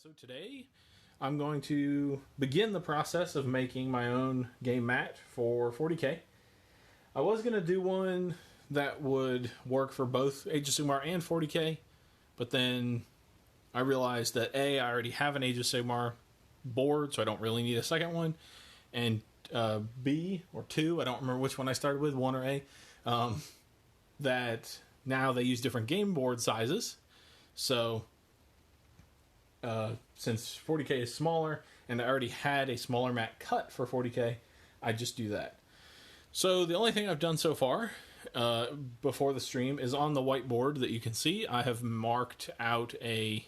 So today I'm going to begin the process of making my own game mat for 40k. I was going to do one that would work for both Age of Sigmar and 40k, but then I realized that I already have an Age of Sigmar board, so I don't really need a second one, and B, or 2, I don't remember which one I started with, 1 or A, that now they use different game board sizes, so since 40k is smaller, and I already had a smaller mat cut for 40k, I just do that. So the only thing I've done so far before the stream is on the whiteboard that you can see. I have marked out a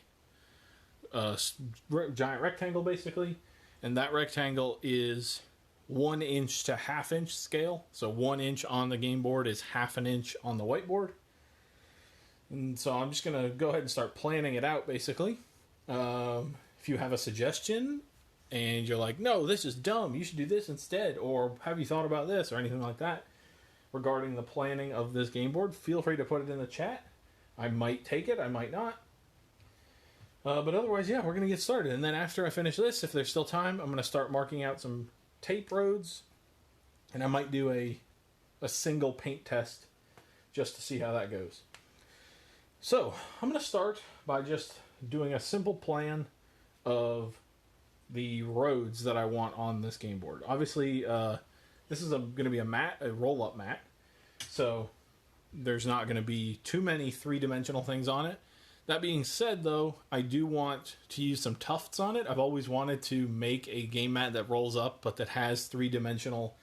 giant rectangle, basically, and that rectangle is 1 inch to ½ inch scale. So 1 inch on the game board is ½ an inch on the whiteboard. And so I'm just going to go ahead and start planning it out, basically. If you have a suggestion and you're like, no, this is dumb, you should do this instead, or have you thought about this, or anything like that regarding the planning of this game board, feel free to put it in the chat. I might take it, I might not. But otherwise, yeah, we're going to get started. And then after I finish this, if there's still time, I'm going to start marking out some tape roads, and I might do a single paint test just to see how that goes. So, I'm going to start by just doing a simple plan of the roads that I want on this game board. Obviously, this is going to be a roll-up mat, so there's not going to be too many three-dimensional things on it. That being said, though, I do want to use some tufts on it. I've always wanted to make a game mat that rolls up, but that has three-dimensional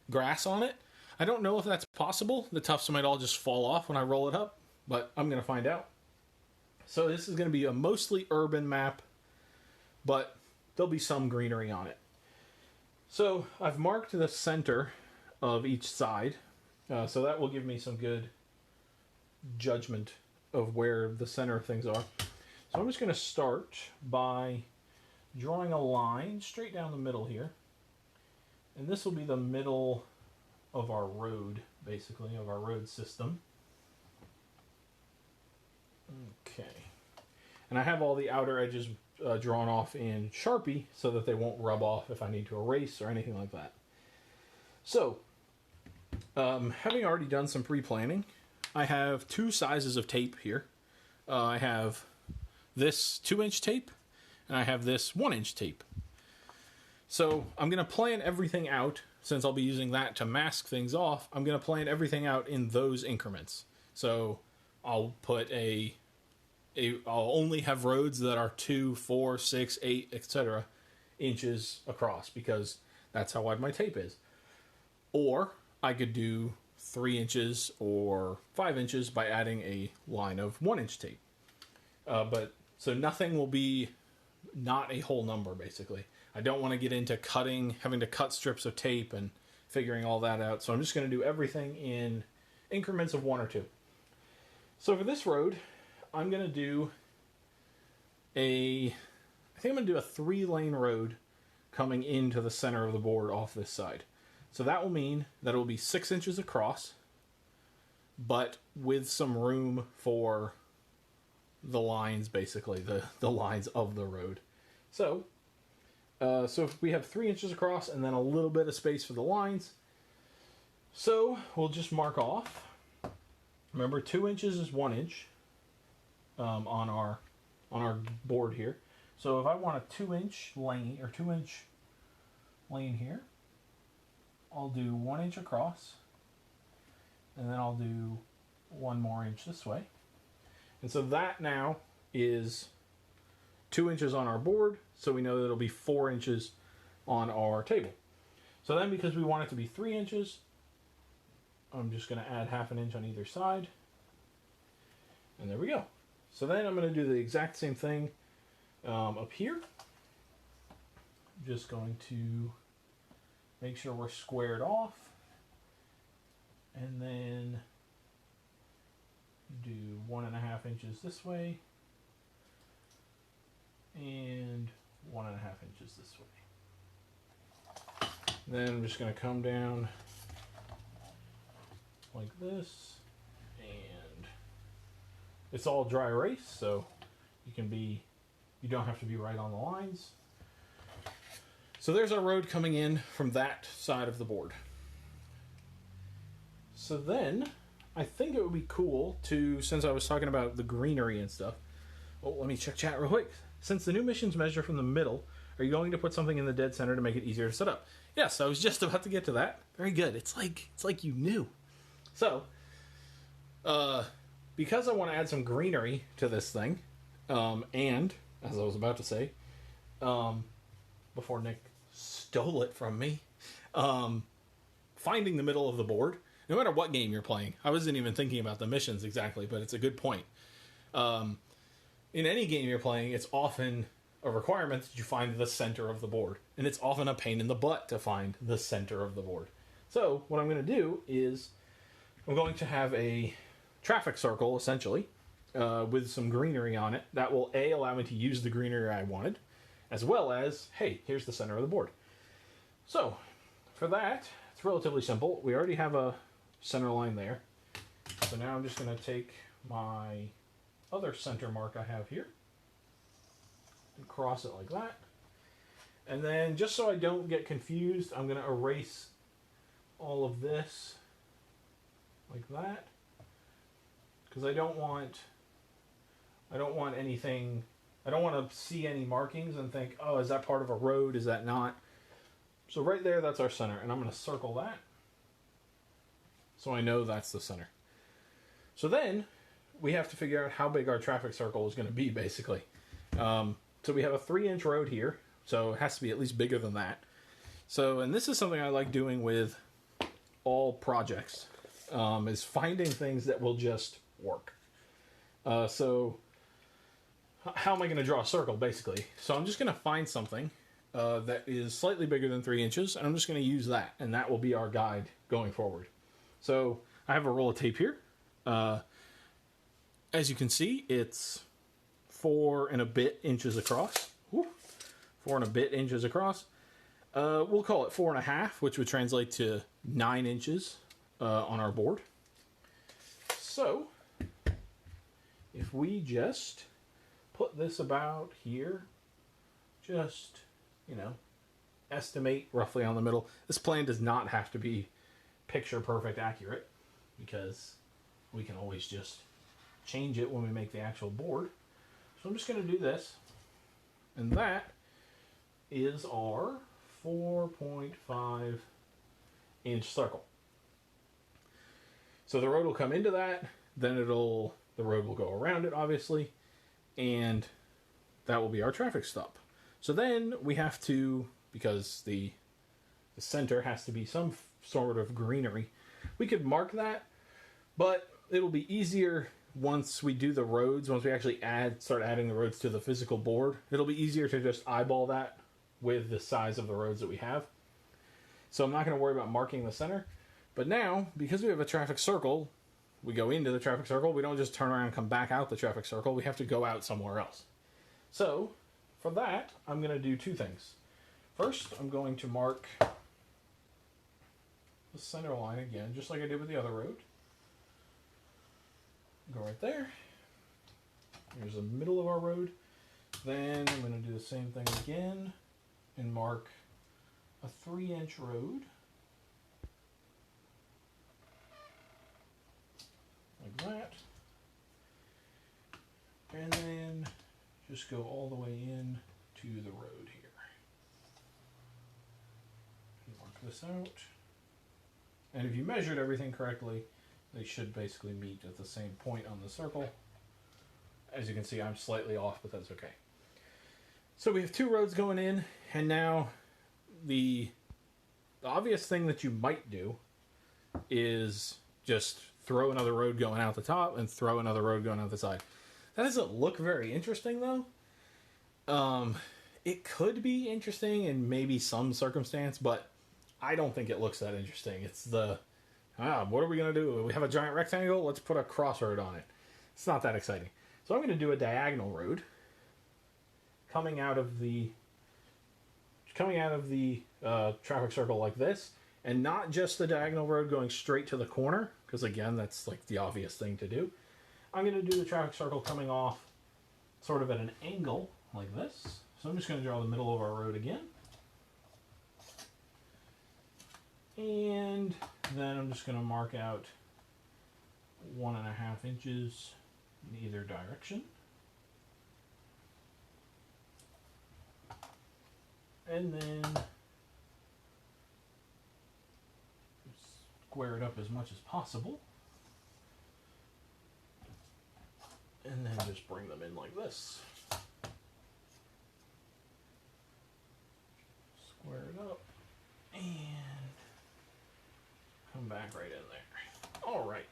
grass on it. I don't know if that's possible. The tufts might all just fall off when I roll it up, but I'm going to find out. So this is going to be a mostly urban map, but there'll be some greenery on it. So I've marked the center of each side, so that will give me some good judgment of where the center of things are. So I'm just going to start by drawing a line straight down the middle here. And this will be the middle of our road, basically, of our road system. Okay. And I have all the outer edges drawn off in Sharpie so that they won't rub off if I need to erase or anything like that. So, having already done some pre-planning, I have 2 sizes of tape here. I have this 2-inch tape, and I have this 1-inch tape. So I'm going to plan everything out, since I'll be using that to mask things off. I'm going to plan everything out in those increments. So I'll put I'll only have roads that are 2, 4, 6, 8, etc. inches across, because that's how wide my tape is. Or I could do 3 inches or 5 inches by adding a line of 1-inch tape. So nothing will be not a whole number, basically. I don't want to get into having to cut strips of tape and figuring all that out. So I'm just going to do everything in increments of 1 or 2. So for this road, I'm going to do I think I'm going to do a 3-lane road coming into the center of the board off this side. So that will mean that it will be 6 inches across, but with some room for the lines, basically, the lines of the road. So if we have 3 inches across and then a little bit of space for the lines, so we'll just mark off. Remember, 2 inches is 1 inch on our board here. So if I want a 2-inch lane, or 2-inch lane here, I'll do 1 inch across, and then I'll do 1 more inch this way. And so that now is 2 inches on our board, so we know that it'll be 4 inches on our table. So then, because we want it to be 3 inches, I'm just going to add ½ an inch on either side. And there we go. So then I'm going to do the exact same thing up here. I'm just going to make sure we're squared off. And then do 1.5 inches this way. And 1.5 inches this way. Then I'm just going to come down like this, and it's all dry erase, so you You don't have to be right on the lines. So there's our road coming in from that side of the board. So then, I think it would be cool to, since I was talking about the greenery and stuff, oh, let me check chat real quick. Since the new missions measure from the middle, are you going to put something in the dead center to make it easier to set up? Yes, I was just about to get to that. Very good. It's like you knew. So, because I want to add some greenery to this thing, and, as I was about to say, before Nick stole it from me, finding the middle of the board, no matter what game you're playing. I wasn't even thinking about the missions exactly, but it's a good point. In any game you're playing, it's often a requirement that you find the center of the board. And it's often a pain in the butt to find the center of the board. So, what I'm going to do is, I'm going to have a traffic circle, essentially, with some greenery on it. That will, A, allow me to use the greenery I wanted, as well as, hey, here's the center of the board. So, for that, it's relatively simple. We already have a center line there. So now I'm just going to take my other center mark I have here and cross it like that. And then, just so I don't get confused, I'm going to erase all of this like that, because I don't want anything, I don't want to see any markings and think, oh, is that part of a road, is that not? So right there, that's our center, and I'm going to circle that so I know that's the center. So then we have to figure out how big our traffic circle is going to be, basically. So we have a 3-inch road here, so it has to be at least bigger than that. So, and this is something I like doing with all projects, is finding things that will just work. So how am I going to draw a circle, basically? So I'm just going to find something that is slightly bigger than 3 inches, and I'm just going to use that, and that will be our guide going forward. So I have a roll of tape here. As you can see, it's 4 and a bit inches across. Woo. 4 and a bit inches across. We'll call it 4.5, which would translate to 9 inches on our board. So, if we just put this about here, just, estimate roughly on the middle. This plan does not have to be picture perfect accurate, because we can always just change it when we make the actual board. So I'm just going to do this, and that is our 4.5 inch circle. So the road will come into that, then the road will go around it, obviously, and that will be our traffic stop. So then we have to, because the center has to be some sort of greenery, we could mark that, but it'll be easier once we do the roads, once we actually start adding the roads to the physical board. It'll be easier to just eyeball that with the size of the roads that we have. So I'm not going to worry about marking the center. But now, because we have a traffic circle, we go into the traffic circle. We don't just turn around and come back out the traffic circle. We have to go out somewhere else. So, for that, I'm going to do 2 things. First, I'm going to mark the center line again, just like I did with the other road. Go right there. Here's the middle of our road. Then I'm going to do the same thing again and mark a 3-inch road. Like that. And then just go all the way in to the road here. Mark this out. And if you measured everything correctly, they should basically meet at the same point on the circle. As you can see, I'm slightly off, but that's okay. So we have 2 roads going in, and now the obvious thing that you might do is just throw another road going out the top and throw another road going out the side. That doesn't look very interesting, though. It could be interesting in maybe some circumstance, but I don't think it looks that interesting. It's what are we going to do? We have a giant rectangle? Let's put a crossroad on it. It's not that exciting. So I'm going to do a diagonal road coming out of the traffic circle like this, and not just the diagonal road going straight to the corner, because again, that's like the obvious thing to do. I'm going to do the traffic circle coming off sort of at an angle like this. So I'm just going to draw the middle of our road again. And then I'm just going to mark out 1.5 inches in either direction. And then square it up as much as possible. And then just bring them in like this. Square it up and come back right in there. All right.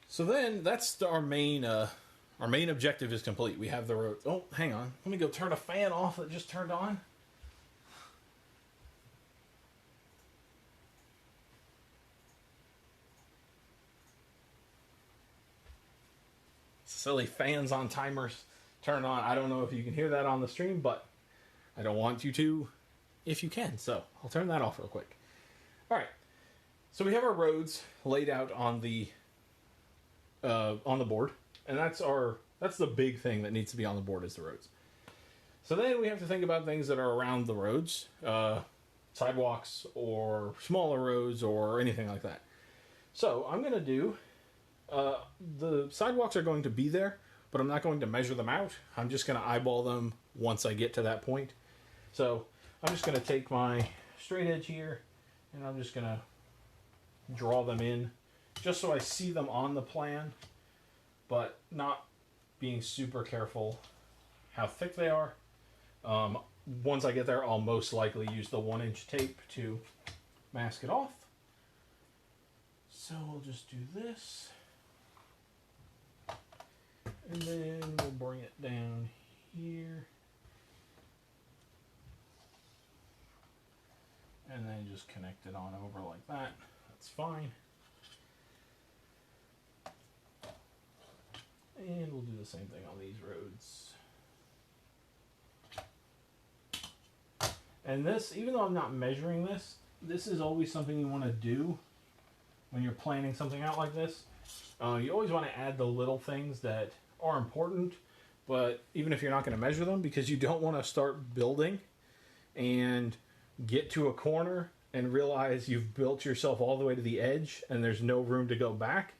So then that's our main objective is complete. We have the road. Oh, hang on. Let me go turn a fan off that just turned on. Silly fans on timers turn on. I don't know if you can hear that on the stream, but I don't want you to if you can. So I'll turn that off real quick. All right. So we have our roads laid out on the board, and that's the big thing that needs to be on the board is the roads. So then we have to think about things that are around the roads, sidewalks or smaller roads or anything like that. So I'm going to do, the sidewalks are going to be there, but I'm not going to measure them out. I'm just going to eyeball them once I get to that point. So I'm just going to take my straight edge here, and I'm just going to draw them in just so I see them on the plan, but not being super careful how thick they are. Once I get there, I'll most likely use the 1-inch tape to mask it off. So we'll just do this. And then we'll bring it down here. And then just connect it on over like that. That's fine. And we'll do the same thing on these roads. And this, even though I'm not measuring this, this is always something you want to do when you're planning something out like this. You always want to add the little things that are important, but even if you're not going to measure them, because you don't want to start building and get to a corner and realize you've built yourself all the way to the edge and there's no room to go back.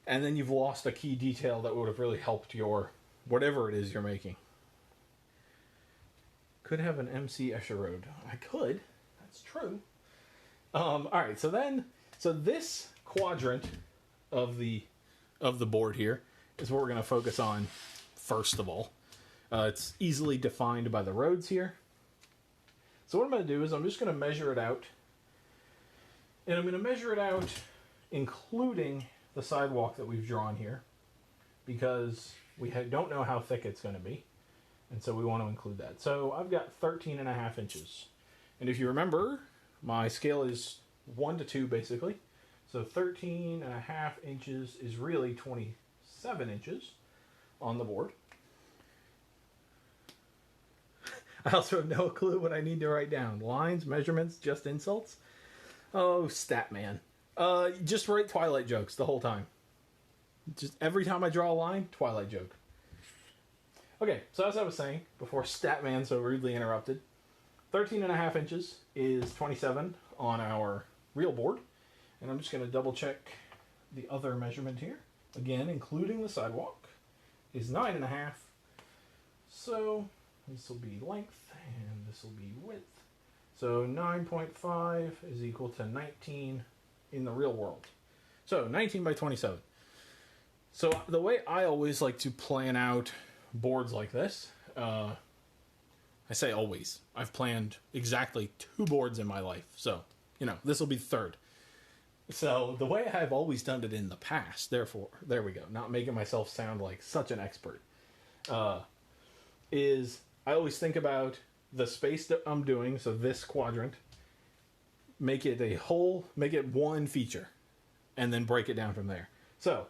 And then you've lost a key detail that would have really helped your, whatever it is you're making. Could have an MC Escher road. I could. That's true. All right. So this quadrant of the board here is what we're going to focus on first of all. It's easily defined by the roads here. So what I'm going to do is I'm just going to measure it out. And I'm going to measure it out including the sidewalk that we've drawn here, because we don't know how thick it's going to be, and so we want to include that. So I've got 13.5 inches, and if you remember, my scale is 1 to 2 basically, so 13.5 inches is really 27 inches on the board. I also have no clue what I need to write down. Lines, measurements, just insults? Oh, stat man. Just write Twilight jokes the whole time. Just every time I draw a line, Twilight joke. Okay, so as I was saying before Statman so rudely interrupted, 13.5 inches is 27 on our real board. And I'm just going to double check the other measurement here. Again, including the sidewalk, is 9.5. So this will be length and this will be width. So 9.5 is equal to 19 in the real world. So 19 by 27. So the way I always like to plan out boards like this, I say always, I've planned exactly 2 boards in my life. So, this will be the third. So the way I've always done it in the past, therefore, there we go, not making myself sound like such an expert, is I always think about the space that I'm doing, so this quadrant, make it one feature, and then break it down from there. So,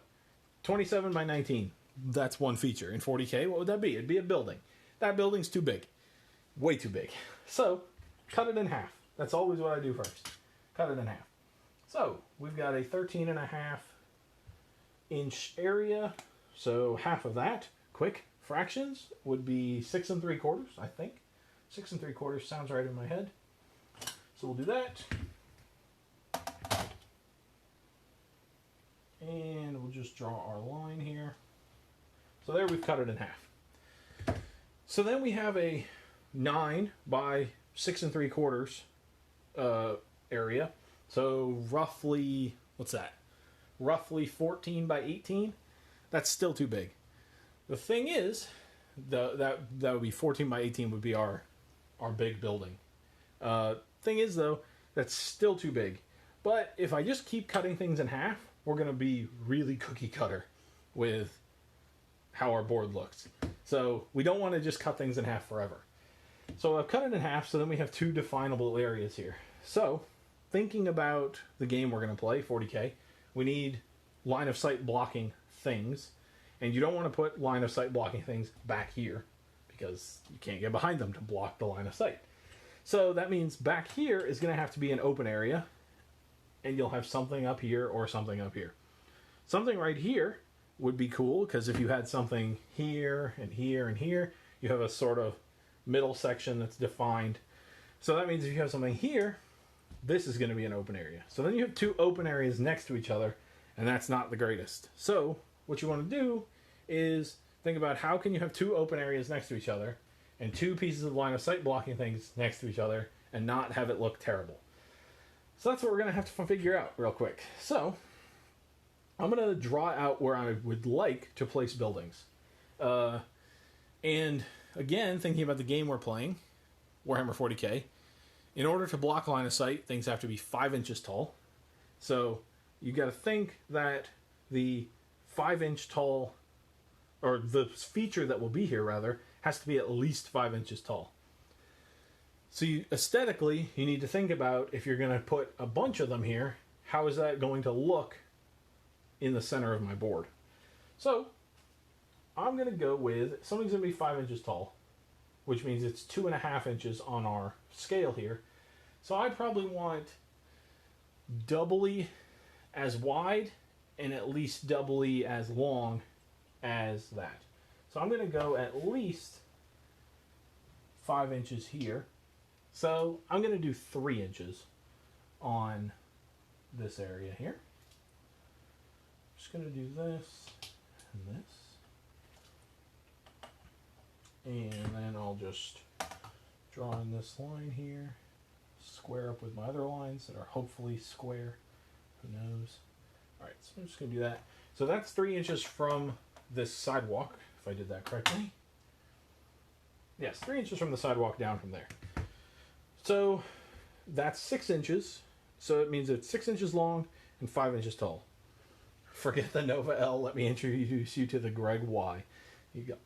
27 by 19, that's one feature. In 40K, what would that be? It'd be a building. That building's too big. Way too big. So, cut it in half. That's always what I do first. Cut it in half. So, we've got a 13.5 inch area, so half of that, quick, fractions would be 6 3/4, I think. 6 3/4 sounds right in my head. So we'll do that. And we'll just draw our line here. So there we've cut it in half. So then we have a 9 by 6 3/4 area. So roughly, what's that? Roughly 14 by 18. That's still too big. The thing is, that would be 14 by 18 would be our big building. Thing is though, that's still too big. But if I just keep cutting things in half, we're going to be really cookie cutter with how our board looks. So we don't want to just cut things in half forever. So I've cut it in half, so then we have two definable areas here. So thinking about the game we're going to play, 40K, we need line of sight blocking things. And you don't want to put line of sight blocking things back here because you can't get behind them to block the line of sight. So that means back here is going to have to be an open area, and you'll have something up here or something up here. Something right here would be cool because if you had something here and here and here, you have a sort of middle section that's defined. So that means if you have something here, this is going to be an open area. So then you have two open areas next to each other, and that's not the greatest. So what you want to do is think about how can you have two open areas next to each other and two pieces of line of sight blocking things next to each other and not have it look terrible. So that's what we're going to have to figure out real quick. So I'm going to draw out where I would like to place buildings. And again, thinking about the game we're playing, Warhammer 40K, in order to block line of sight, things have to be 5 inches tall. So you got to think that the 5-inch tall, or the feature that will be here rather, has to be at least 5 inches tall. So aesthetically, you need to think about if you're going to put a bunch of them here, how is that going to look in the center of my board? So I'm going to go with something's going to be 5 inches tall, which means it's 2.5 inches on our scale here. So I probably want doubly as wide and at least doubly as long as that. So I'm going to go at least 5 inches here. So I'm going to do 3 inches on this area here. Just going to do this and this. And then I'll just draw in this line here, square up with my other lines that are hopefully square. Who knows? Alright, so I'm just going to do that. So that's 3 inches from this sidewalk, if I did that correctly. Yes, 3 inches from the sidewalk down from there. So that's 6 inches. So it means it's 6 inches long and 5 inches tall. Forget the Nova L. Let me introduce you to the Greg Y. You go.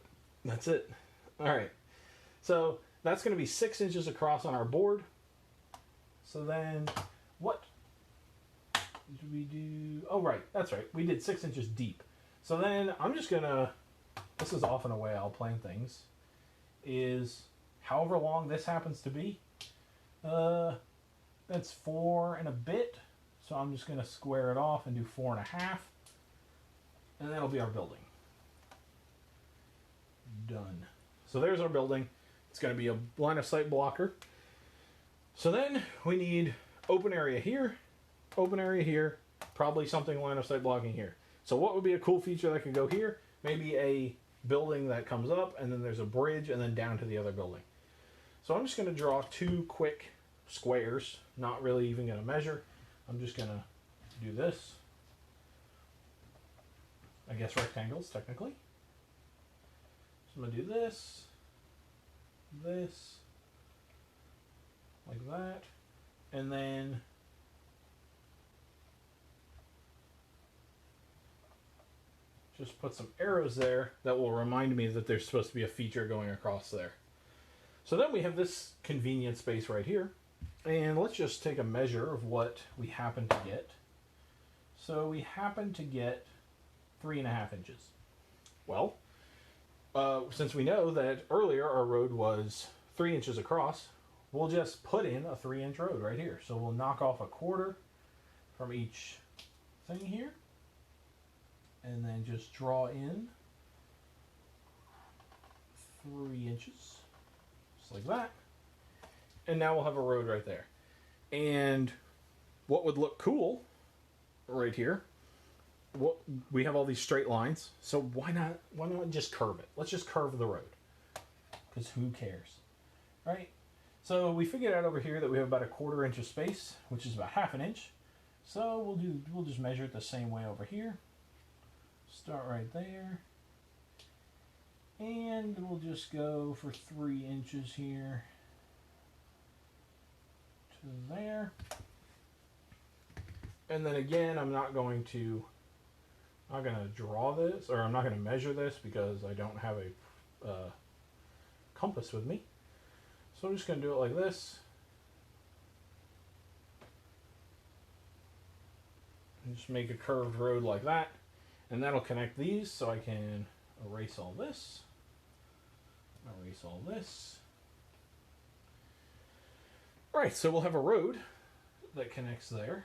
That's it. Alright. So that's going to be 6 inches across on our board. So then what did we do? Oh, right. That's right. We did 6 inches deep. So then I'm just going to, this is often a way I'll plan things, is however long this happens to be. That's 4 and a bit. So I'm just going to square it off and do 4.5. And that'll be our building. Done. So there's our building. It's going to be a line of sight blocker. So then we need open area here, probably something line of sight blocking here. So what would be a cool feature that could go here? Maybe a building that comes up and then there's a bridge and then down to the other building. So I'm just going to draw 2 quick squares, not really even going to measure. I'm just going to do this. I guess rectangles, technically. So I'm going to do this, like that, and then just put some arrows there that will remind me that there's supposed to be a feature going across there. So then we have this convenient space right here. And let's just take a measure of what we happen to get. So we happen to get 3.5 inches. Well, since we know that earlier our road was 3 inches across, we'll just put in a 3-inch road right here. So we'll knock off a quarter from each thing here. And then just draw in inches. Just like that. And now we'll have a road right there. And what would look cool right here, we have all these straight lines, so why not just curve it? Let's just curve the road, because who cares, right? So we figured out over here that we have about a 1/4 inch of space, which is about 1/2 inch. So we'll just measure it the same way over here. Start right there, and we'll just go for 3 inches here to there. And then again, I'm not going to draw this, or I'm not going to measure this because I don't have a compass with me. So I'm just going to do it like this. And just make a curved road like that. And that'll connect these, so I can erase all this. Erase all this. Right, so we'll have a road that connects there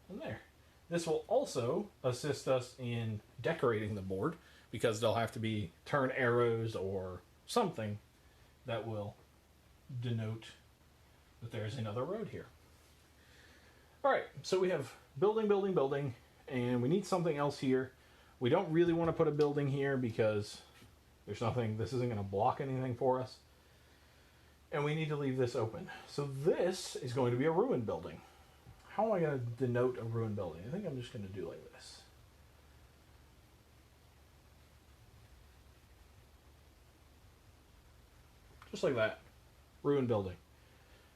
and there. This will also assist us in decorating the board, because there'll have to be turn arrows or something that will denote that there's another road here. Alright, so we have building, building, building, and we need something else here. We don't really want to put a building here because there's nothing, this isn't going to block anything for us. And we need to leave this open. So this is going to be a ruined building. How am I going to denote a ruined building? I think I'm just going to do like this. Just like that. Ruined building.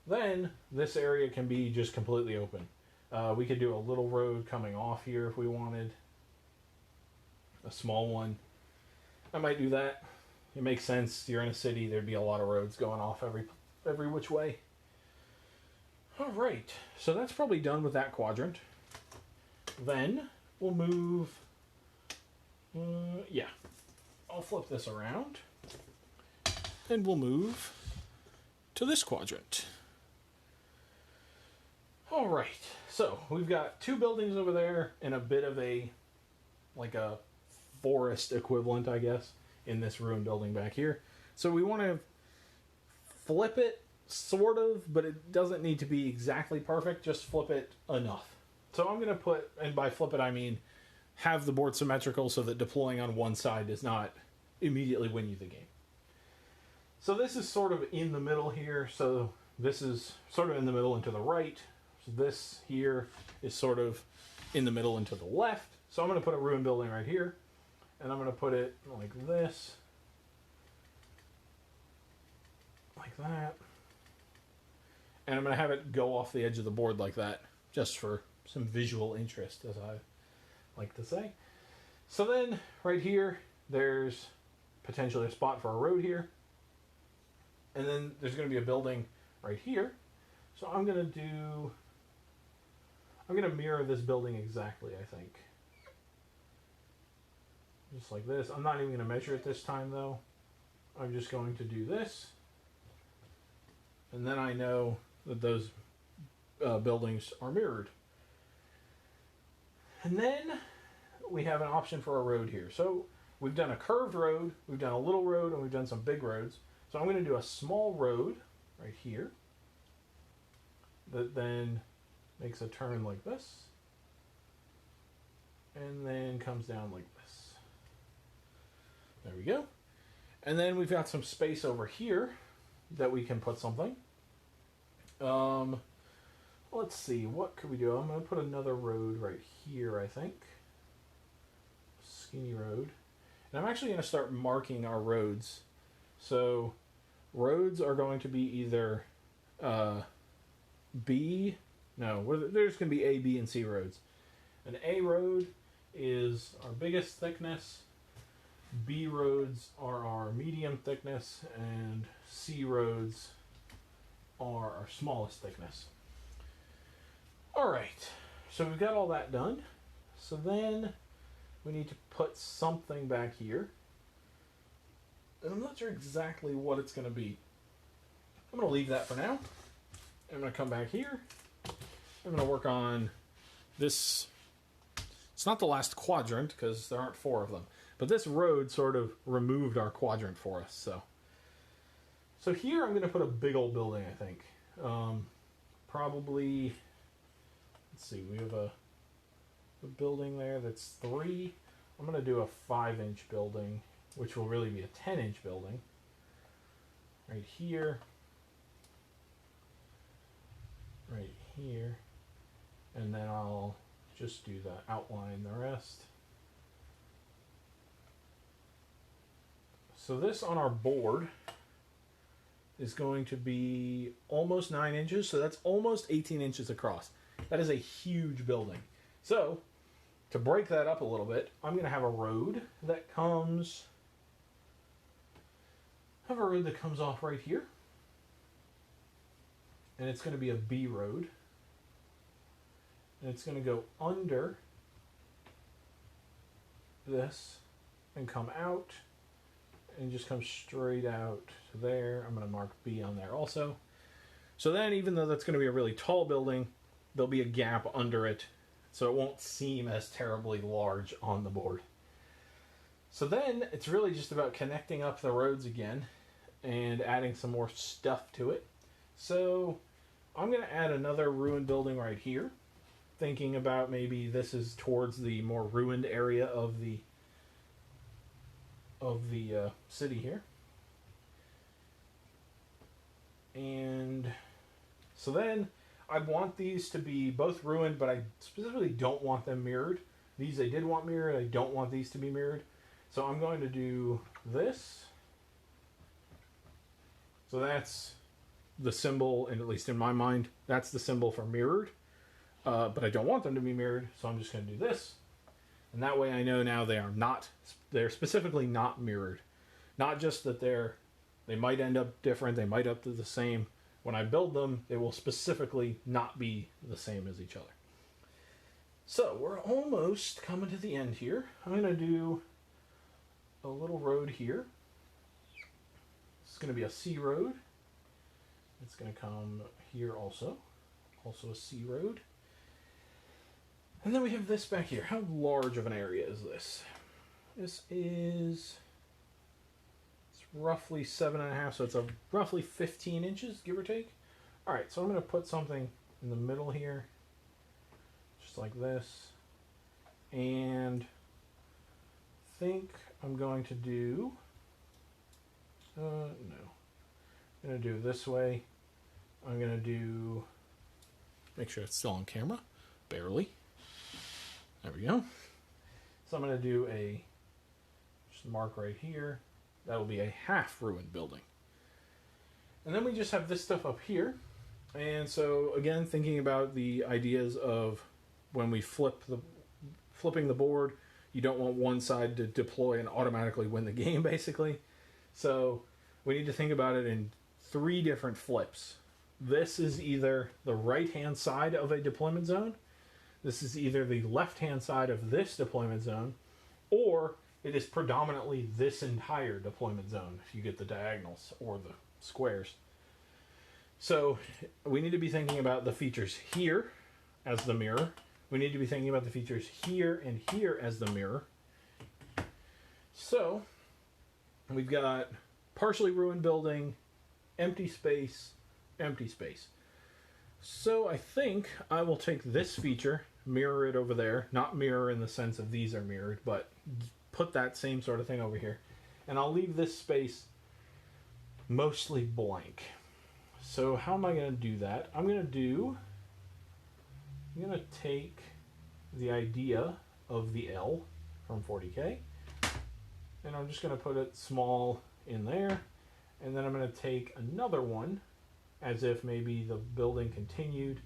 Then this area can be just completely open. We could do a little road coming off here if we wanted. A small one. I might do that. It makes sense. You're in a city, there'd be a lot of roads going off every which way. Alright, so that's probably done with that quadrant. Then we'll move, yeah, I'll flip this around and we'll move to this quadrant. Alright, so we've got 2 buildings over there and a bit of like a forest equivalent, I guess, in this ruined building back here. So we want to flip it, sort of, but it doesn't need to be exactly perfect, just flip it enough. So I'm going to put, and by flip it I mean have the board symmetrical so that deploying on one side does not immediately win you the game. So this is sort of in the middle here, so this is sort of in the middle and to the right. So this here is sort of in the middle and to the left. So I'm going to put a ruined building right here, and I'm going to put it like this, like that. And I'm going to have it go off the edge of the board like that, just for some visual interest, as I like to say. So then, right here, there's potentially a spot for a road here. And then there's going to be a building right here. So I'm going to mirror this building exactly, I think. Just like this. I'm not even going to measure it this time, though. I'm just going to do this. And then I know that those buildings are mirrored. And then we have an option for a road here. So we've done a curved road, we've done a little road, and we've done some big roads. So I'm going to do a small road right here that then makes a turn like this and then comes down like this. There we go. And then we've got some space over here that we can put something. Let's see, what could we do? I'm going to put another road right here, I think. Skinny road. And I'm actually going to start marking our roads. So roads are going to be either there's going to be A, B, and C roads. An A road is our biggest thickness, B roads are our medium thickness, and C roads are our smallest thickness. Alright, so we've got all that done. So then we need to put something back here. And I'm not sure exactly what it's going to be. I'm going to leave that for now. I'm going to come back here. I'm going to work on this. It's not the last quadrant because there aren't 4 of them. But this road sort of removed our quadrant for us. So So here I'm going to put a big old building, I think. Probably, let's see, we have a building there that's 3. I'm going to do a 5-inch building, which will really be a 10-inch building. Right here. Right here. And then I'll just do the outline the rest. So this on our board is going to be almost 9 inches, so that's almost 18 inches across. That is a huge building. So, to break that up a little bit, I'm going to have a road that comes... off right here. And it's going to be a B road. And it's going to go under this and come out and just come straight out to there. I'm going to mark B on there also. So then, even though that's going to be a really tall building, there'll be a gap under it, so it won't seem as terribly large on the board. So then, it's really just about connecting up the roads again and adding some more stuff to it. So I'm going to add another ruined building right here, thinking about maybe this is towards the more ruined area of the city here. And so then I want these to be both ruined, but I specifically don't want them mirrored. These I did want mirrored. I don't want these to be mirrored. So I'm going to do this. So that's the symbol, and at least in my mind, that's the symbol for mirrored. But I don't want them to be mirrored, so I'm just going to do this. And that way I know now they're specifically not mirrored. Not just that they might end up different, they might up to the same. When I build them, they will specifically not be the same as each other. So we're almost coming to the end here. I'm going to do a little road here. It's going to be a C road. It's going to come here also. Also a C road. And then we have this back here. How large of an area is this? This is... it's roughly 7.5, so it's a roughly 15 inches, give or take. Alright, so I'm going to put something in the middle here. Just like this. And I think I'm going to do... no. I'm going to do it this way. I'm going to do... make sure it's still on camera. Barely. There we go. So I'm going to do just mark right here. That will be a half ruined building. And then we just have this stuff up here. And so again, thinking about the ideas of when we flipping the board, you don't want one side to deploy and automatically win the game, basically. So we need to think about it in 3 different flips. This is either the right-hand side of a deployment zone. This is either the left-hand side of this deployment zone, or it is predominantly this entire deployment zone, if you get the diagonals or the squares. So we need to be thinking about the features here as the mirror. We need to be thinking about the features here and here as the mirror. So we've got partially ruined building, empty space, empty space. So I think I will take this feature, mirror it over there, not mirror in the sense of these are mirrored, but put that same sort of thing over here. And I'll leave this space mostly blank. So how am I going to do that? I'm going to take the idea of the L from 40K, and I'm just going to put it small in there, and then I'm going to take another one as if maybe the building continued,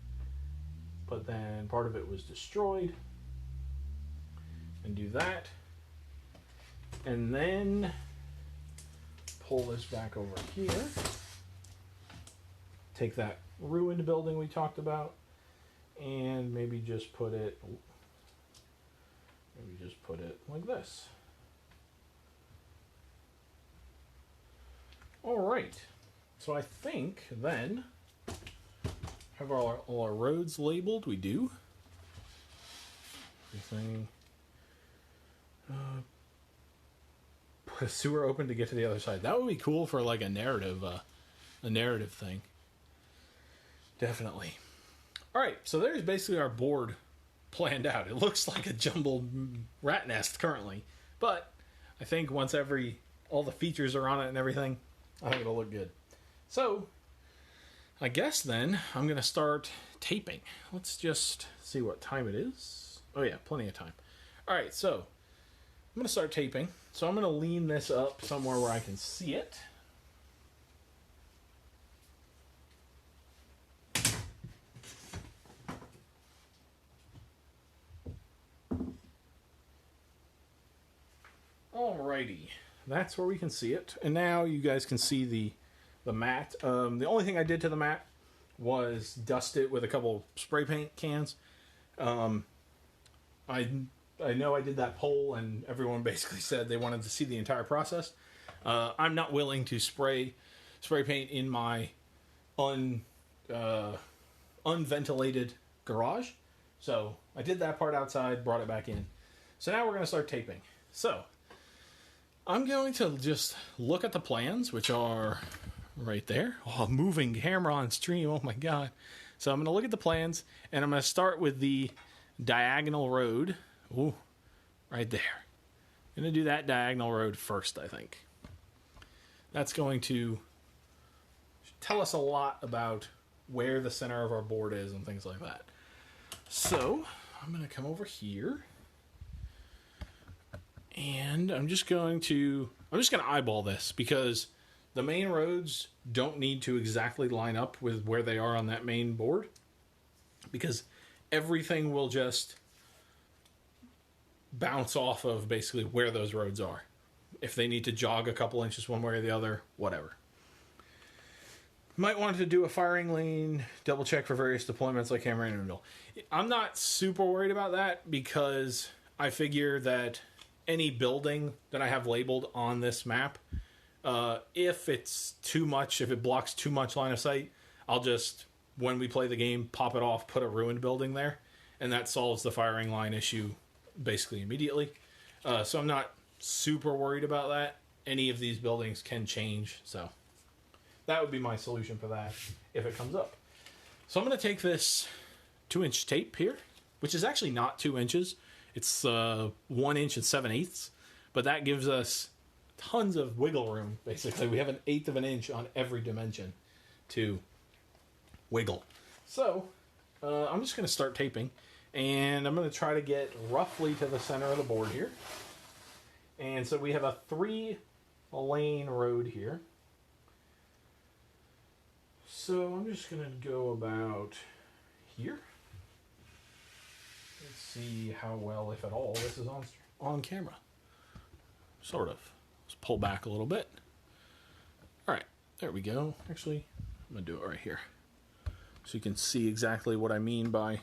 but then part of it was destroyed, and do that, and then pull this back over here, take that ruined building we talked about, and maybe just put it like this. All right, so I think then have all our roads labeled. We do everything. Put a sewer open to get to the other side. That would be cool for like a narrative a narrative thing. Definitely. All right, so there's basically our board planned out. It looks like a jumbled rat nest currently, but I think once all the features are on it and everything, I think it'll look good. So, I guess then I'm going to start taping. Let's just see what time it is. Oh yeah, plenty of time. All right, so I'm going to start taping. So I'm going to lean this up somewhere where I can see it. Alrighty, that's where we can see it. And now you guys can see the mat. The only thing I did to the mat was dust it with a couple spray paint cans. I know I did that poll, and everyone basically said they wanted to see the entire process. I'm not willing to spray paint in my unventilated garage, so I did that part outside, brought it back in. So now we're going to start taping. So I'm going to just look at the plans, which are right there. Oh, moving camera on stream. Oh my god. So I'm going to look at the plans, and I'm going to start with the diagonal road. Ooh, right there. I'm going to do that diagonal road first, I think. That's going to tell us a lot about where the center of our board is and things like that. So I'm going to come over here. And I'm just going to eyeball this, because the main roads don't need to exactly line up with where they are on that main board, because everything will just bounce off of basically where those roads are. If they need to jog a couple inches one way or the other, whatever. Might want to do a firing lane, double check for various deployments like camera in the middle. I'm not super worried about that, because I figure that any building that I have labeled on this map, if it's too much, if it blocks too much line of sight, I'll just, when we play the game, pop it off, put a ruined building there, and that solves the firing line issue basically immediately. So I'm not super worried about that. Any of these buildings can change, so that would be my solution for that if it comes up. So I'm going to take this 2-inch tape here, which is actually not 2 inches. It's 1 inch and 7/8, but that gives us tons of wiggle room, basically. We have 1/8 of an inch on every dimension to wiggle. So I'm just going to start taping, and I'm going to try to get roughly to the center of the board here. And so we have a 3-lane road here. So I'm just going to go about here. Let's see how well, if at all, this is on camera. Sort of. Let's pull back a little bit. Alright, there we go. Actually, I'm going to do it right here, so you can see exactly what I mean by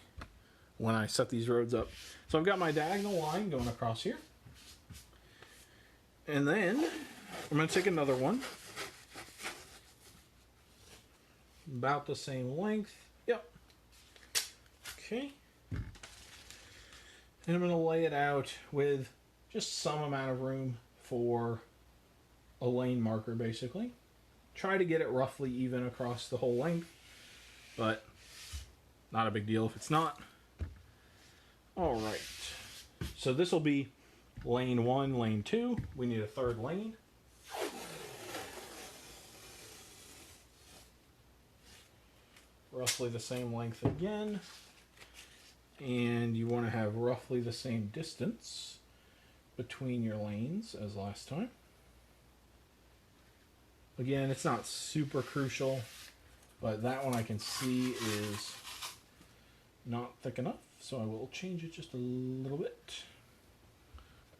when I set these roads up. So I've got my diagonal line going across here. And then I'm going to take another one. About the same length. Yep. Okay. And I'm going to lay it out with just some amount of room for a lane marker, basically. Try to get it roughly even across the whole length, but not a big deal if it's not. All right. So this will be lane 1, lane 2. We need a third lane. Roughly the same length again. And you want to have roughly the same distance between your lanes as last time. Again, it's not super crucial, but that one I can see is not thick enough, so I will change it just a little bit.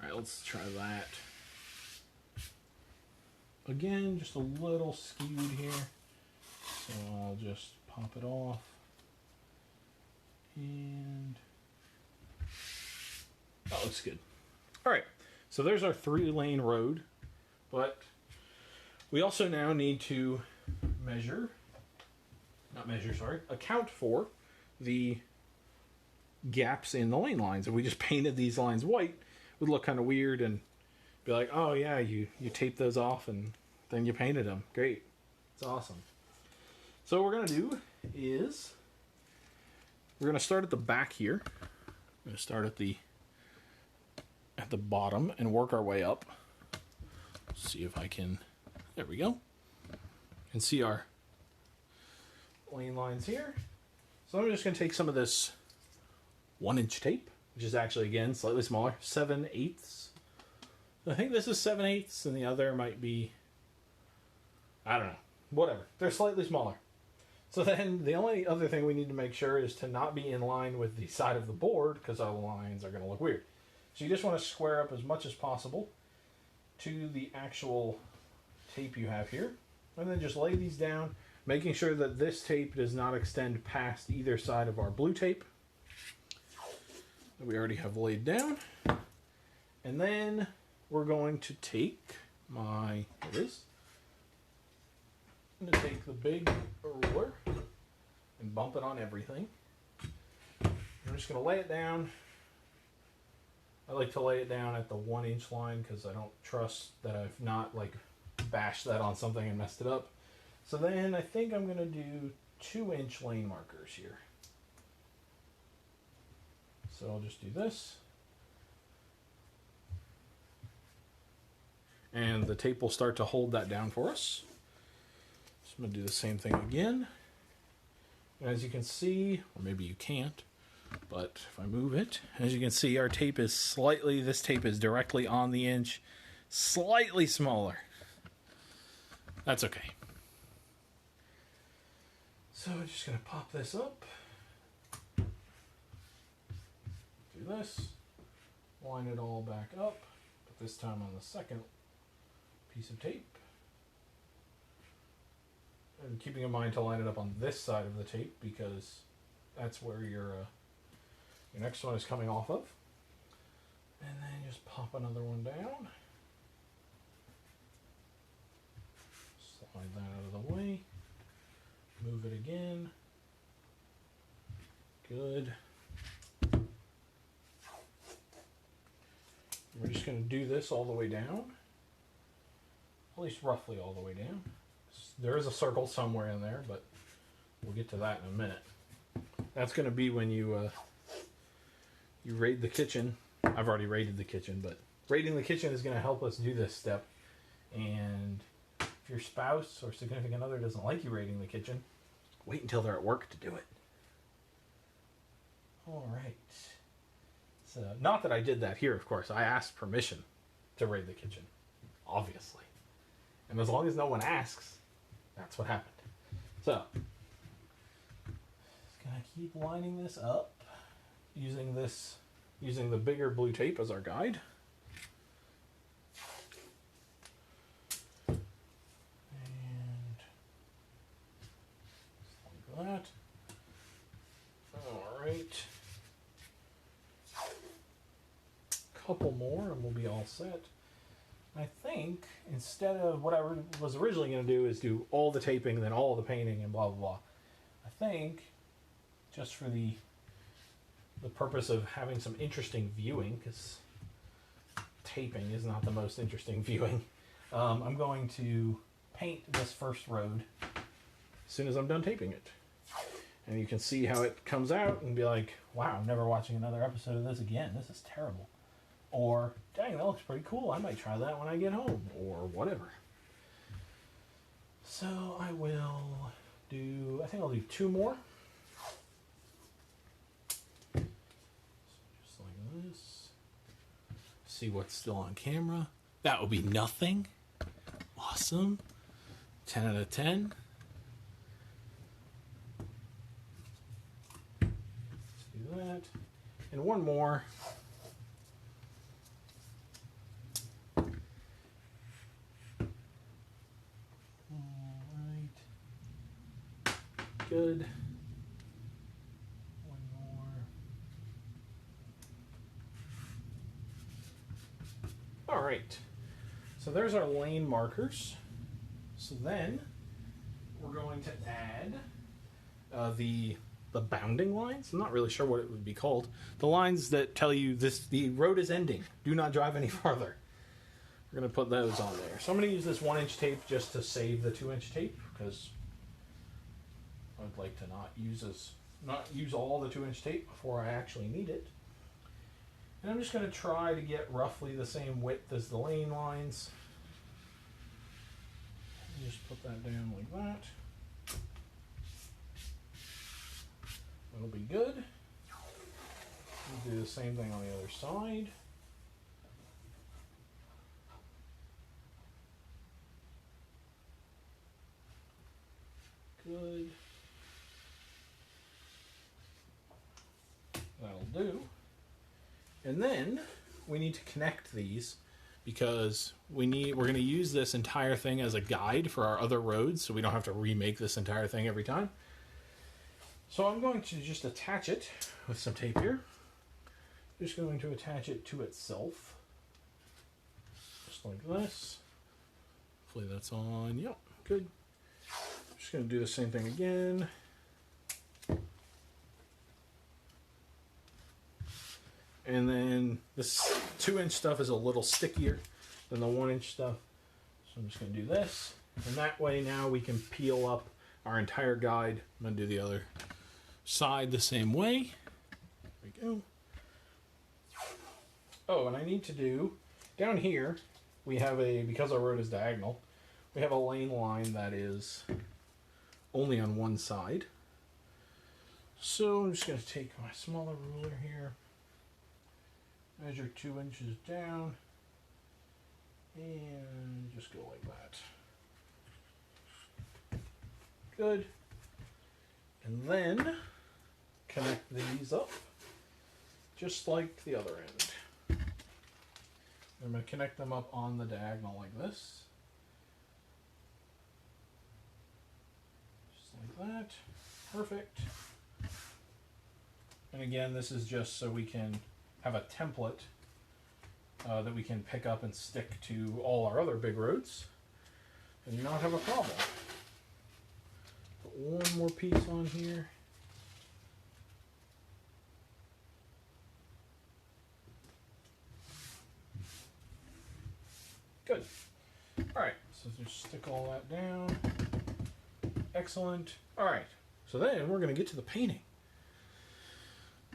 Alright, let's try that. Again, just a little skewed here, so I'll just pop it off. And that looks good. Alright, so there's our 3-lane road, but we also now need to account for the gaps in the lane lines. If we just painted these lines white, it would look kind of weird and be like, oh yeah, you taped those off and then you painted them. Great. It's awesome. So what we're going to do is we're going to start at the back here. I'm going to start at the bottom and work our way up. See if I can. There we go. You can see our lane lines here. So I'm just going to take some of this 1-inch tape, which is actually, again, slightly smaller, 7/8. I think this is 7/8, and the other might be, I don't know, whatever. They're slightly smaller. So then the only other thing we need to make sure is to not be in line with the side of the board, because our lines are going to look weird. So you just want to square up as much as possible to the actual tape you have here, and then just lay these down, making sure that this tape does not extend past either side of our blue tape that we already have laid down. And then we're going to take I'm going to take the big ruler and bump it on everything. I'm just going to lay it down. I like to lay it down at the 1-inch line because I don't trust that I've not bashed that on something and messed it up. So then I think I'm going to do 2-inch lane markers here. So I'll just do this. And the tape will start to hold that down for us. So I'm going to do the same thing again. And as you can see, or maybe you can't, but if I move it, as you can see, our tape is this tape is directly on the inch, slightly smaller. That's okay. So I'm just going to pop this up. Do this. Line it all back up, but this time on the second piece of tape. And keeping in mind to line it up on this side of the tape because that's where your next one is coming off of. And then just pop another one down. Slide that out of the way. Move it again. Good. We're just going to do this all the way down. At least roughly all the way down. There is a circle somewhere in there, but we'll get to that in a minute. That's going to be when you raid the kitchen. I've already raided the kitchen, but raiding the kitchen is going to help us do this step. And if your spouse or significant other doesn't like you raiding the kitchen, wait until they're at work to do it. All right. So, not that I did that here, of course. I asked permission to raid the kitchen, obviously. And as long as no one asks, that's what happened. So, just gonna keep lining this up using the bigger blue tape as our guide. And just like that. All right. Couple more and we'll be all set. I think instead of what I was originally going to do is do all the taping, then all the painting and blah, blah, blah. I think just for the purpose of having some interesting viewing, because taping is not the most interesting viewing, I'm going to paint this first road as soon as I'm done taping it. And you can see how it comes out and be like, wow, I'm never watching another episode of this again. This is terrible. Or, dang, that looks pretty cool. I might try that when I get home. Or whatever. So I will do, I think I'll do 2 more. So just like this. See what's still on camera. That would be nothing. Awesome. 10 out of 10. Let's do that. And one more. Good. One more. All right. So there's our lane markers. So then we're going to add the bounding lines. I'm not really sure what it would be called. The lines that tell you the road is ending. Do not drive any farther. We're going to put those on there. So I'm going to use this 1-inch tape just to save the 2-inch tape because I'd like to not use all the 2-inch tape before I actually need it. And I'm just going to try to get roughly the same width as the lane lines. Just put that down like that. That'll be good. We'll do the same thing on the other side. Good. That'll do. And then we need to connect these because we're going to use this entire thing as a guide for our other roads, so we don't have to remake this entire thing every time. So I'm going to just attach it with some tape here. Just going to attach it to itself. Just like this. Hopefully that's on. Yep, good. Just going to do the same thing again. And then this 2-inch stuff is a little stickier than the 1-inch stuff. So I'm just going to do this. And that way now we can peel up our entire guide. I'm going to do the other side the same way. There we go. Oh, and I need to do, down here, we have because our road is diagonal, we have a lane line that is only on one side. So I'm just going to take my smaller ruler here, measure 2 inches down, and just go like that. Good. And then connect these up just like the other end. I'm going to connect them up on the diagonal like this. Just like that. Perfect. And again, this is just so we can have a template that we can pick up and stick to all our other big roads and not have a problem. Put one more piece on here. Good. Alright, so just stick all that down. Excellent. Alright, so then we're going to get to the painting.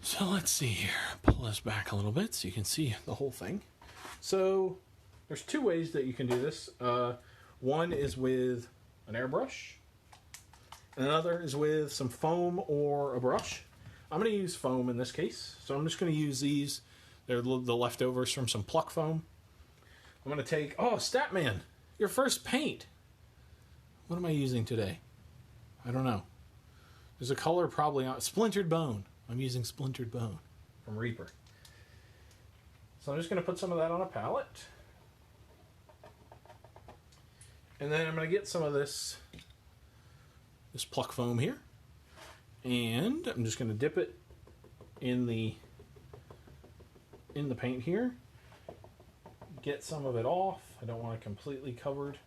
So let's see here. Pull this back a little bit so you can see the whole thing. So there's two ways that you can do this. One is with an airbrush. And another is with some foam or a brush. I'm going to use foam in this case. So I'm just going to use these. They're the leftovers from some pluck foam. I'm going to take, Statman, your first paint. What am I using today? I don't know. There's a color probably on Splintered Bone. I'm using Splintered Bone from Reaper. So I'm just going to put some of that on a palette. And then I'm going to get some of this pluck foam here. And I'm just going to dip it in the paint here. Get some of it off. I don't want it completely covered.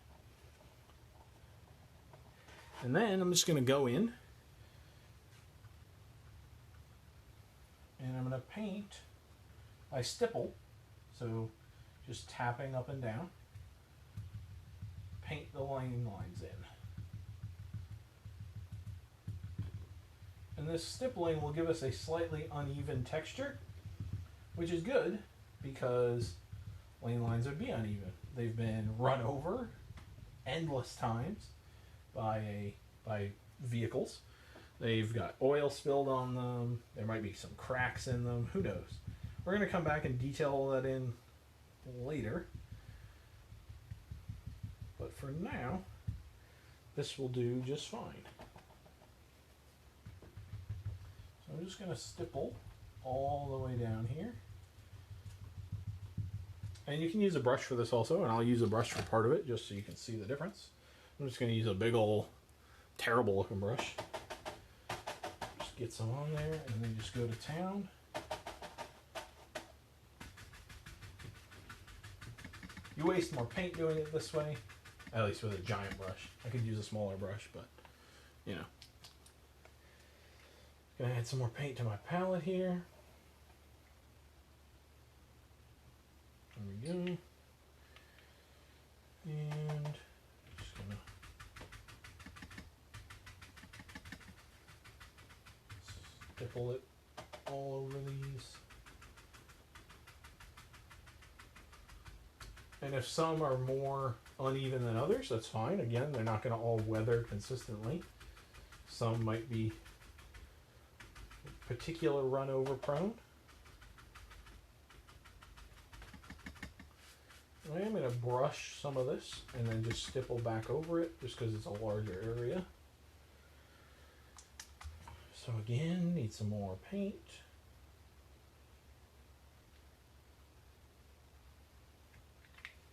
And then I'm just going to go in and I'm going to paint by stipple, so just tapping up and down, paint the lane lines in. And this stippling will give us a slightly uneven texture, which is good because lane lines would be uneven. They've been run over endless times by vehicles. They've got oil spilled on them. There might be some cracks in them. Who knows? We're going to come back and detail all that in later. But for now, this will do just fine. So I'm just going to stipple all the way down here. And you can use a brush for this also, and I'll use a brush for part of it just so you can see the difference. I'm just going to use a big old terrible looking brush. Just get some on there and then just go to town. You waste more paint doing it this way, at least with a giant brush. I could use a smaller brush, but you know. Gonna add some more paint to my palette here. There we go. And just gonna Stipple it all over these. And if some are more uneven than others, that's fine. Again, they're not going to all weather consistently. Some might be particular run over prone. I am going to brush some of this and then just stipple back over it just because it's a larger area. So again, need some more paint.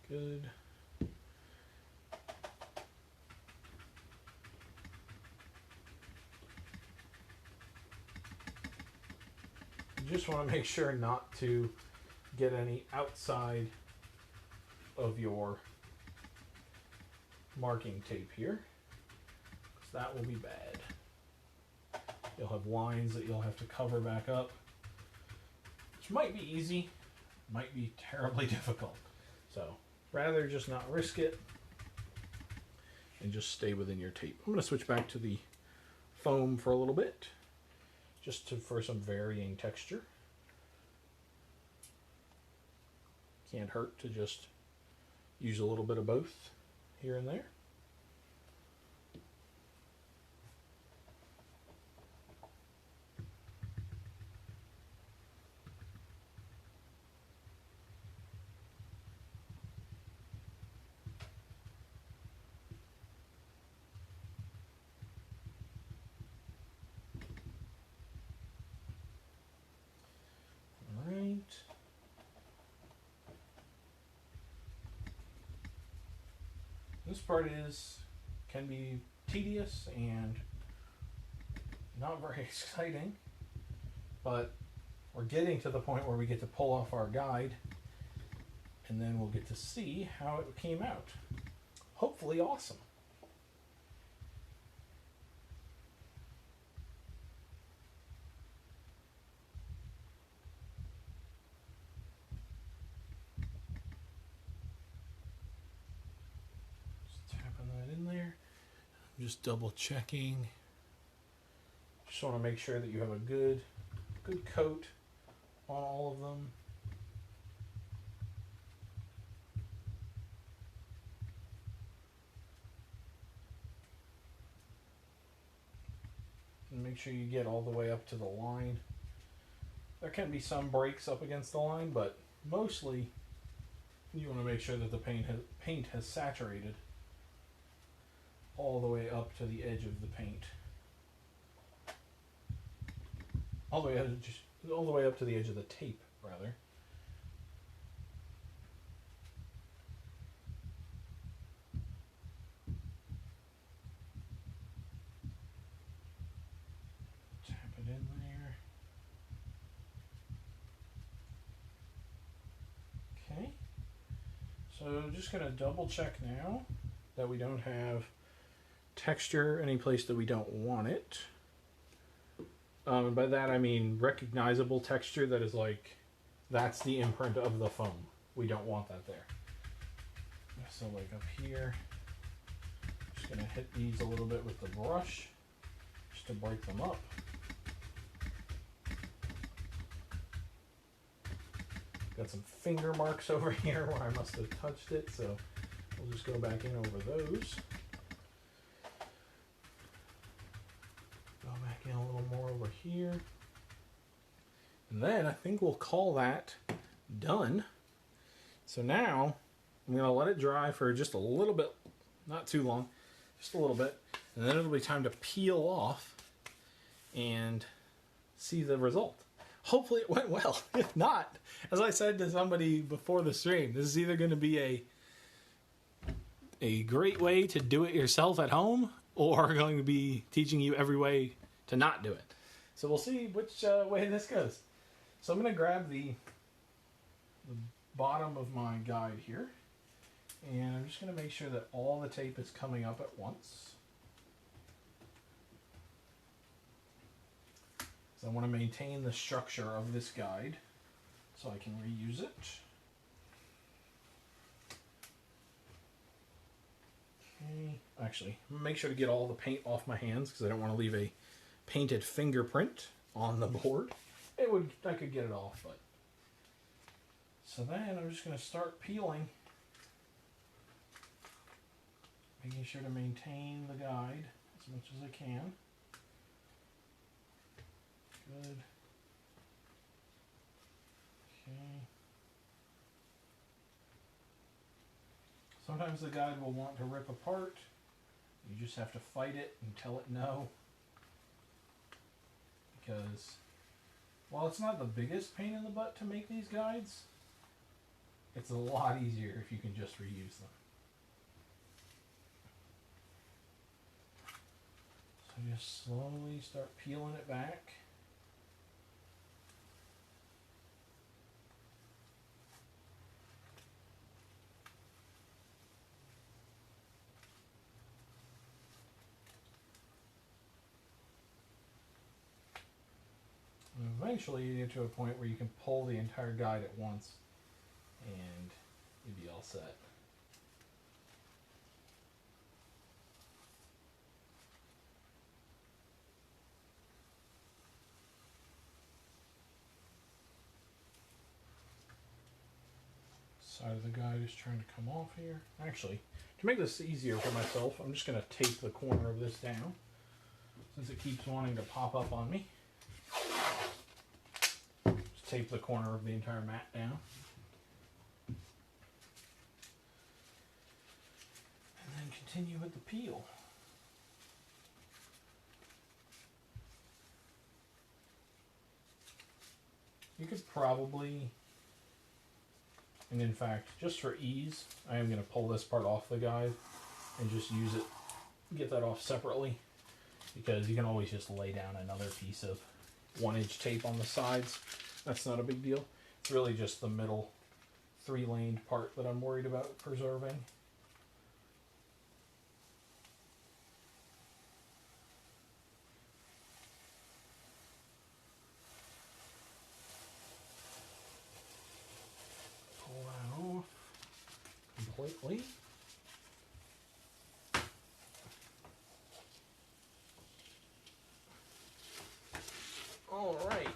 Good. You just want to make sure not to get any outside of your marking tape here, because that will be bad. You'll have lines that you'll have to cover back up, which might be easy, might be terribly difficult. So rather just not risk it and just stay within your tape. I'm going to switch back to the foam for a little bit, just for some varying texture. Can't hurt to just use a little bit of both here and there. All right. This part can be tedious and not very exciting, but we're getting to the point where we get to pull off our guide, and then we'll get to see how it came out. Hopefully awesome. Just double checking. Just want to make sure that you have a good coat on all of them. And make sure you get all the way up to the line. There can be some breaks up against the line, but mostly you want to make sure that the paint has saturated all the way up to the edge of the paint. All the way up to the edge of the tape, rather. Tap it in there. Okay. So just going to double check now that we don't have texture any place that we don't want it. And by that I mean recognizable texture that is like, that's the imprint of the foam. We don't want that there. So like up here, just gonna hit these a little bit with the brush just to break them up. Got some finger marks over here where I must have touched it, so we'll just go back in over those. A little more over here, and then I think we'll call that done. So now I'm going to let it dry for just a little bit, not too long, just a little bit, and then it'll be time to peel off and see the result. Hopefully it went well. If not, as I said to somebody before the stream, this is either going to be a great way to do it yourself at home, or going to be teaching you every way to not do it. So we'll see which way this goes. So I'm going to grab the bottom of my guide here, and I'm just going to make sure that all the tape is coming up at once. So I want to maintain the structure of this guide so I can reuse it. Okay. Actually, I'm going to make sure to get all the paint off my hands because I don't want to leave a painted fingerprint on the board, I could get it off. But so then I'm just going to start peeling, making sure to maintain the guide as much as I can. Good. Okay. Sometimes the guide will want to rip apart. You just have to fight it and tell it no. Because while it's not the biggest pain in the butt to make these guides, it's a lot easier if you can just reuse them. So just slowly start peeling it back. And eventually you get to a point where you can pull the entire guide at once and you'd be all set. Side of the guide is trying to come off here. Actually, to make this easier for myself, I'm just going to tape the corner of this down since it keeps wanting to pop up on me. Just tape the corner of the entire mat down. And then continue with the peel. You could probably, and in fact, just for ease, I am going to pull this part off the guide and just use it, get that off separately, because you can always just lay down another piece of 1-inch tape on the sides. That's not a big deal. It's really just the middle 3-laned part that I'm worried about preserving. Pull that off completely. All right.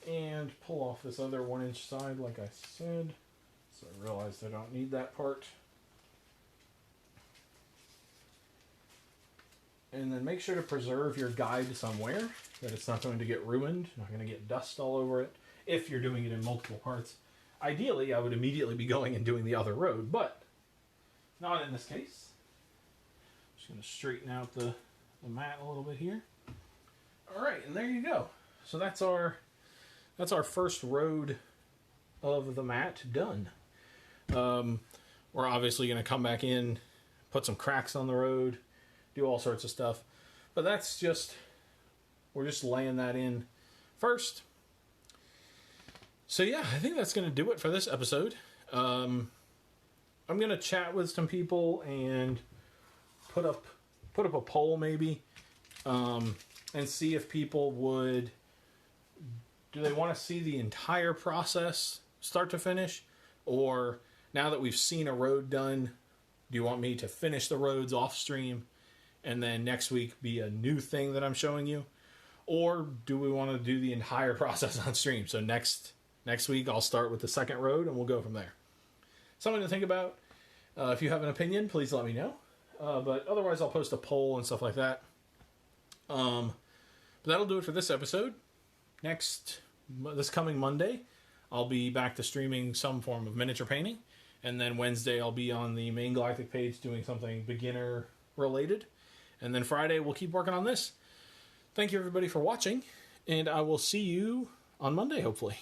And pull off this other 1-inch side like I said. So I realized I don't need that part. And then make sure to preserve your guide somewhere, that it's not going to get ruined, not going to get dust all over it, if you're doing it in multiple parts. Ideally, I would immediately be going and doing the other road, but not in this case. Just going to straighten out the mat a little bit here. All right, and there you go. So that's our first road of the mat done. We're obviously going to come back in, put some cracks on the road, do all sorts of stuff. But we're just laying that in first. So yeah, I think that's going to do it for this episode. I'm going to chat with some people and put up a poll maybe, and see if people do they want to see the entire process start to finish, or now that we've seen a road done, do you want me to finish the roads off stream and then next week be a new thing that I'm showing you, or do we want to do the entire process on stream? So next week I'll start with the second road and we'll go from there. Something to think about. If you have an opinion, please let me know. But otherwise I'll post a poll and stuff like that. But that'll do it for this episode. This coming Monday, I'll be back to streaming some form of miniature painting. And then Wednesday, I'll be on the main Galactic page doing something beginner related. And then Friday, we'll keep working on this. Thank you, everybody, for watching. And I will see you on Monday, hopefully.